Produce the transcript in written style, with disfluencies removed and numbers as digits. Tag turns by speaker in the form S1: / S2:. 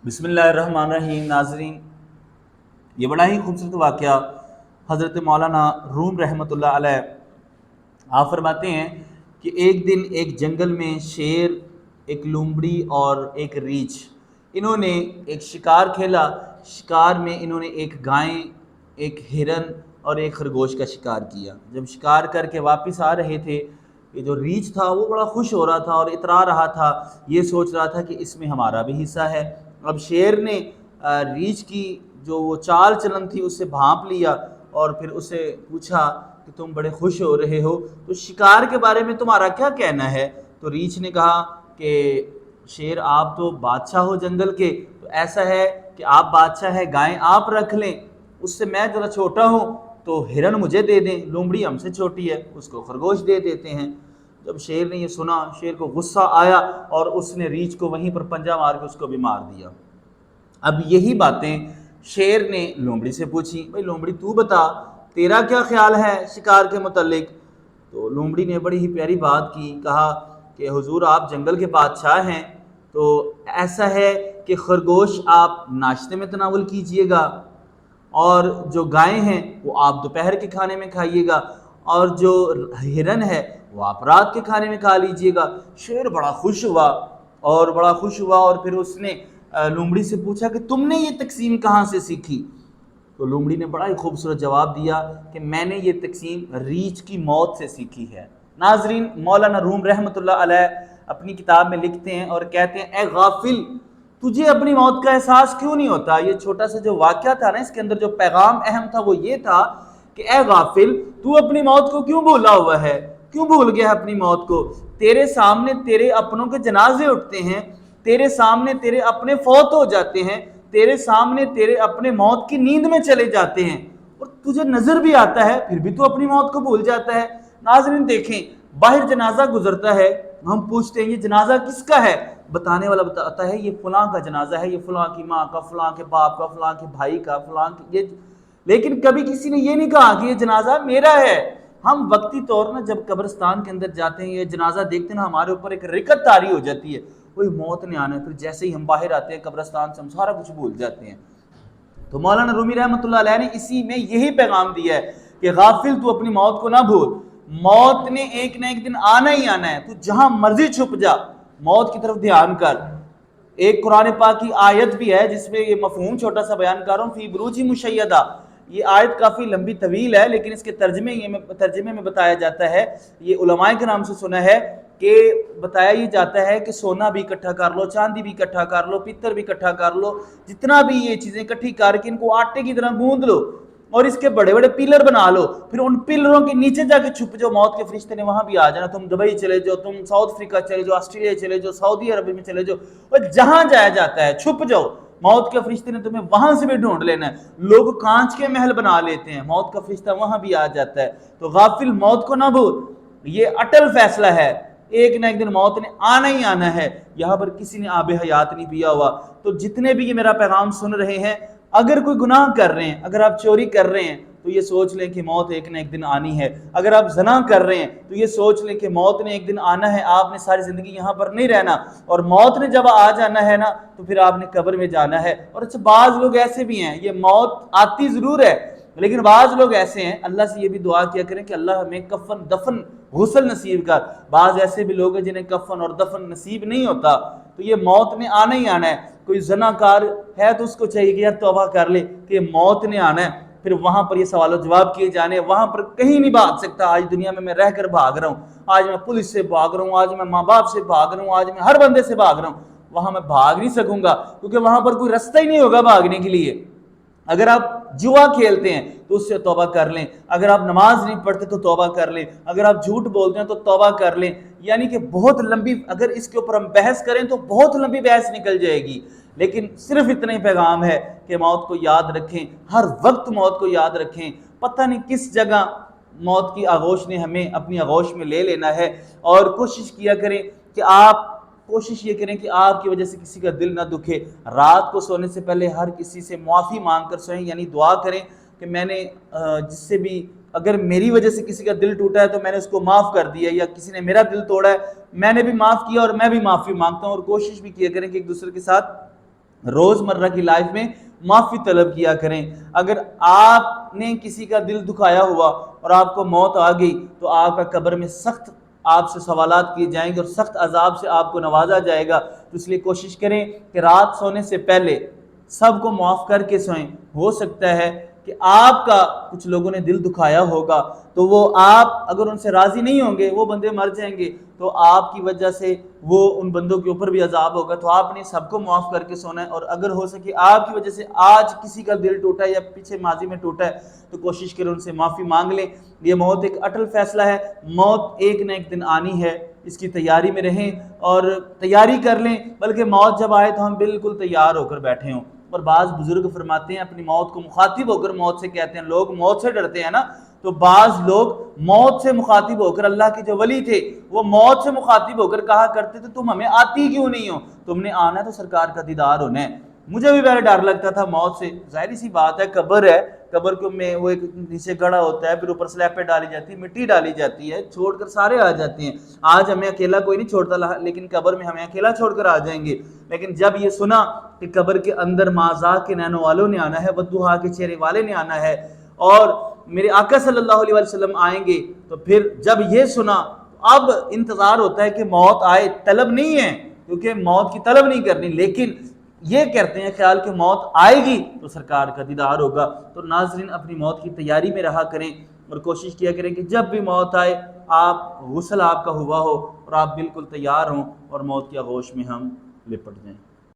S1: بسم اللہ الرحمن الرحیم۔ ناظرین، یہ بڑا ہی خوبصورت واقعہ حضرت مولانا روم رحمۃ اللہ علیہ آپ فرماتے ہیں کہ ایک دن ایک جنگل میں شیر، ایک لومڑی اور ایک ریچھ، انہوں نے ایک شکار کھیلا۔ شکار میں انہوں نے ایک گائے، ایک ہرن اور ایک خرگوش کا شکار کیا۔ جب شکار کر کے واپس آ رہے تھے، یہ جو ریچھ تھا وہ بڑا خوش ہو رہا تھا اور اترا رہا تھا، یہ سوچ رہا تھا کہ اس میں ہمارا بھی حصہ ہے۔ اب شیر نے ریچھ کی جو وہ چال چلن تھی اسے بھانپ لیا اور پھر اسے پوچھا کہ تم بڑے خوش ہو رہے ہو، تو شکار کے بارے میں تمہارا کیا کہنا ہے؟ تو ریچھ نے کہا کہ شیر، آپ تو بادشاہ ہو جنگل کے، تو ایسا ہے کہ آپ بادشاہ ہے، گائیں آپ رکھ لیں، اس سے میں ذرا چھوٹا ہوں تو ہرن مجھے دے دیں، لومڑی ہم سے چھوٹی ہے، اس کو خرگوش دے دیتے ہیں۔ جب شیر نے یہ سنا، شیر کو غصہ آیا اور اس نے ریچھ کو وہیں پر پنجہ مار کے اس کو بھی مار دیا۔ اب یہی باتیں شیر نے لومڑی سے پوچھی، بھائی لومڑی تو بتا، تیرا کیا خیال ہے شکار کے متعلق؟ تو لومڑی نے بڑی ہی پیاری بات کی، کہا کہ حضور آپ جنگل کے بادشاہ ہیں، تو ایسا ہے کہ خرگوش آپ ناشتے میں تناول کیجئے گا، اور جو گائیں ہیں وہ آپ دوپہر کے کھانے میں کھائیے گا، اور جو ہرن ہے وہ آپ رات کے کھانے میں کھا لیجئے گا۔ شیر بڑا خوش ہوا اور پھر اس نے لومڑی سے پوچھا کہ تم نے یہ تقسیم کہاں سے سیکھی؟ تو لومڑی نے بڑا ہی خوبصورت جواب دیا کہ میں نے یہ تقسیم ریچھ کی موت سے سیکھی ہے۔ ناظرین، مولانا روم رحمۃ اللہ علیہ اپنی کتاب میں لکھتے ہیں اور کہتے ہیں، اے غافل، تجھے اپنی موت کا احساس کیوں نہیں ہوتا؟ یہ چھوٹا سا جو واقعہ تھا نا، اس کے اندر جو پیغام اہم تھا وہ یہ تھا کہ اے غافل، تو اپنی موت کو کیوں بھولا ہوا ہے؟ کیوں بھول گیا اپنی موت کو؟ تیرے سامنے تیرے اپنوں کے جنازے اٹھتے ہیں، تیرے سامنے تیرے اپنے فوت ہو جاتے ہیں، تیرے سامنے تیرے اپنے موت کی نیند میں چلے جاتے ہیں، اور تجھے نظر بھی آتا ہے، پھر بھی تو اپنی موت کو بھول جاتا ہے۔ ناظرین دیکھیں، باہر جنازہ گزرتا ہے، ہم پوچھتے ہیں یہ جنازہ کس کا ہے؟ بتانے والا بتاتا ہے یہ فلاں کا جنازہ ہے، یہ فلاں کی ماں کا، فلاں کے باپ کا، فلاں کے بھائی کا، فلاں کی یہ، لیکن کبھی کسی نے یہ نہیں کہا کہ یہ جنازہ میرا ہے۔ ہم وقتی طور پر جب قبرستان کے اندر جاتے ہیں، یہ جنازہ دیکھتے ہیں نا، ہمارے اوپر ایک رکت طاری ہو جاتی ہے، کوئی موت نے آنا ہے، پھر جیسے ہی ہم باہر آتے ہیں قبرستان سے ہم سارا کچھ بھول جاتے ہیں۔ تو مولانا رومی رحمۃ اللہ علیہ نے اسی میں یہی پیغام دیا ہے کہ غافل، تو اپنی موت کو نہ بھول، موت نے ایک نہ ایک دن آنا ہی آنا ہے، تو جہاں مرضی چھپ جا، موت کی طرف دھیان کر۔ ایک قرآن پاک کی آیت بھی ہے جس میں یہ مفہوم چھوٹا سا بیان کر رہا ہوں، فی بروج مشیدہ۔ یہ آیت کافی لمبی طویل ہے، لیکن اس کے ترجمے میں بتایا جاتا ہے، یہ علماء کے نام سے سنا ہے کہ بتایا یہ جاتا ہے کہ سونا بھی اکٹھا کر لو، چاندی بھی اکٹھا کر لو، پتر بھی اکٹھا کر لو، جتنا بھی یہ چیزیں اکٹھی کر کے ان کو آٹے کی طرح گوندھ لو اور اس کے بڑے بڑے پلر بنا لو، پھر ان پلروں کے نیچے جا کے چھپ جاؤ، موت کے فرشتے نے وہاں بھی آ جانا، تم دبئی چلے جاؤ، تم ساؤتھ افریقہ چلے جاؤ، آسٹریلیا چلے جاؤ، سعودی عرب میں چلے جاؤ، اور جہاں جایا جاتا ہے چھپ جاؤ، موت کے فرشتے نے تمہیں وہاں سے بھی ڈھونڈ لینا ہے۔ لوگ کانچ کے محل بنا لیتے ہیں، موت کا فرشتہ وہاں بھی آ جاتا ہے۔ تو غافل، موت کو نہ بھول، یہ اٹل فیصلہ ہے، ایک نہ ایک دن موت نے آنا ہی آنا ہے، یہاں پر کسی نے آب حیات نہیں پیا ہوا۔ تو جتنے بھی یہ میرا پیغام سن رہے ہیں، اگر کوئی گناہ کر رہے ہیں، اگر آپ چوری کر رہے ہیں تو یہ سوچ لیں کہ موت ایک نہ ایک دن آنی ہے، اگر آپ زنا کر رہے ہیں تو یہ سوچ لیں کہ موت نے ایک دن آنا ہے، آپ نے ساری زندگی یہاں پر نہیں رہنا، اور موت نے جب آ جانا ہے نا تو پھر آپ نے قبر میں جانا ہے۔ اور اچھا، بعض لوگ ایسے بھی ہیں، یہ موت آتی ضرور ہے لیکن بعض لوگ ایسے ہیں، اللہ سے یہ بھی دعا کیا کریں کہ اللہ ہمیں کفن دفن غسل نصیب کر۔ بعض ایسے بھی لوگ ہیں جنہیں کفن اور دفن نصیب نہیں ہوتا، تو یہ موت نے آنا ہی آنا ہے۔ کوئی زنا کار ہے تو اس کو چاہیے کہ یار توبہ کر لے کہ موت نے آنا ہے، پھر وہاں پر یہ سوال و جواب کیے جانے، وہاں پر کہیں نہیں بھاگ سکتا۔ آج دنیا میں رہ کر بھاگ رہا ہوں، آج میں پولیس سے بھاگ رہا ہوں، آج میں ماں باپ سے بھاگ رہا ہوں، آج میں ہر بندے سے بھاگ رہا ہوں، وہاں میں بھاگ نہیں سکوں گا کیونکہ وہاں پر کوئی رستہ ہی نہیں ہوگا بھاگنے کے لیے۔ اگر آپ جوا کھیلتے ہیں تو اس سے توبہ کر لیں، اگر آپ نماز نہیں پڑھتے تو توبہ کر لیں، اگر آپ جھوٹ بولتے ہیں تو توبہ کر لیں۔ یعنی کہ بہت لمبی، اگر اس کے اوپر ہم بحث کریں تو بہت لمبی بحث نکل جائے گی، لیکن صرف اتنا ہی پیغام ہے کہ موت کو یاد رکھیں، ہر وقت موت کو یاد رکھیں۔ پتہ نہیں کس جگہ موت کی آغوش نے ہمیں اپنی آغوش میں لے لینا ہے، اور کوشش کیا کریں کہ کوشش یہ کریں کہ آپ کی وجہ سے کسی کا دل نہ دکھے۔ رات کو سونے سے پہلے ہر کسی سے معافی مانگ کر سوئیں، یعنی دعا کریں کہ میں نے جس سے بھی، اگر میری وجہ سے کسی کا دل ٹوٹا ہے تو میں نے اس کو معاف کر دیا، یا کسی نے میرا دل توڑا ہے میں نے بھی معاف کیا اور میں بھی معافی مانگتا ہوں۔ اور کوشش بھی کیا کریں کہ ایک دوسرے کے ساتھ روزمرہ کی لائف میں معافی طلب کیا کریں۔ اگر آپ نے کسی کا دل دکھایا ہوا اور آپ کو موت آ گئی تو آپ کا قبر میں سخت آپ سے سوالات کیے جائیں گے اور سخت عذاب سے آپ کو نوازا جائے گا۔ تو اس لیے کوشش کریں کہ رات سونے سے پہلے سب کو معاف کر کے سوئیں۔ ہو سکتا ہے کہ آپ کا کچھ لوگوں نے دل دکھایا ہوگا تو وہ آپ اگر ان سے راضی نہیں ہوں گے، وہ بندے مر جائیں گے تو آپ کی وجہ سے وہ ان بندوں کے اوپر بھی عذاب ہوگا۔ تو آپ نے سب کو معاف کر کے سونا ہے، اور اگر ہو سکے آپ کی وجہ سے آج کسی کا دل ٹوٹا ہے یا پیچھے ماضی میں ٹوٹا ہے تو کوشش کریں ان سے معافی مانگ لیں۔ یہ موت ایک اٹل فیصلہ ہے، موت ایک نہ ایک دن آنی ہے، اس کی تیاری میں رہیں اور تیاری کر لیں، بلکہ موت جب آئے تو ہم بالکل تیار ہو کر بیٹھے ہوں۔ اور بعض بزرگ فرماتے ہیں اپنی موت کو مخاطب ہو کر موت سے کہتے ہیں، لوگ موت سے ڈرتے ہیں نا، تو بعض لوگ موت سے مخاطب ہو کر، اللہ کے جو ولی تھے وہ موت سے مخاطب ہو کر کہا کرتے تھے تم ہمیں آتی کیوں نہیں ہو، تم نے آنا ہے تو سرکار کا دیدار ہونا ہے۔ مجھے بھی پہلے ڈر لگتا تھا موت سے، ظاہری سی بات ہے، قبر ہے، قبر کو میں وہ ایک نیچے گڑھا ہوتا ہے، پھر اوپر سلیب پہ ڈالی جاتی ہے، مٹی ڈالی جاتی ہے، چھوڑ کر سارے آ جاتے ہیں۔ آج ہمیں اکیلا کوئی نہیں چھوڑتا، لیکن قبر میں ہمیں اکیلا چھوڑ کر آ جائیں گے۔ لیکن جب یہ سنا کہ قبر کے اندر مازا کے نینو والوں نے آنا ہے، ودھوہا کے چہرے والے نے آنا ہے، اور میرے آقا صلی اللہ علیہ وسلم آئیں گے، تو پھر جب یہ سنا اب انتظار ہوتا ہے کہ موت آئے، طلب نہیں ہے کیونکہ موت کی طلب نہیں کرنی، لیکن یہ کرتے ہیں خیال کہ موت آئے گی تو سرکار کا دیدار ہوگا۔ تو ناظرین اپنی موت کی تیاری میں رہا کریں اور کوشش کیا کریں کہ جب بھی موت آئے آپ غسل آپ کا ہوا ہو اور آپ بالکل تیار ہوں اور موت کی آغوش میں ہم لپٹ جائیں۔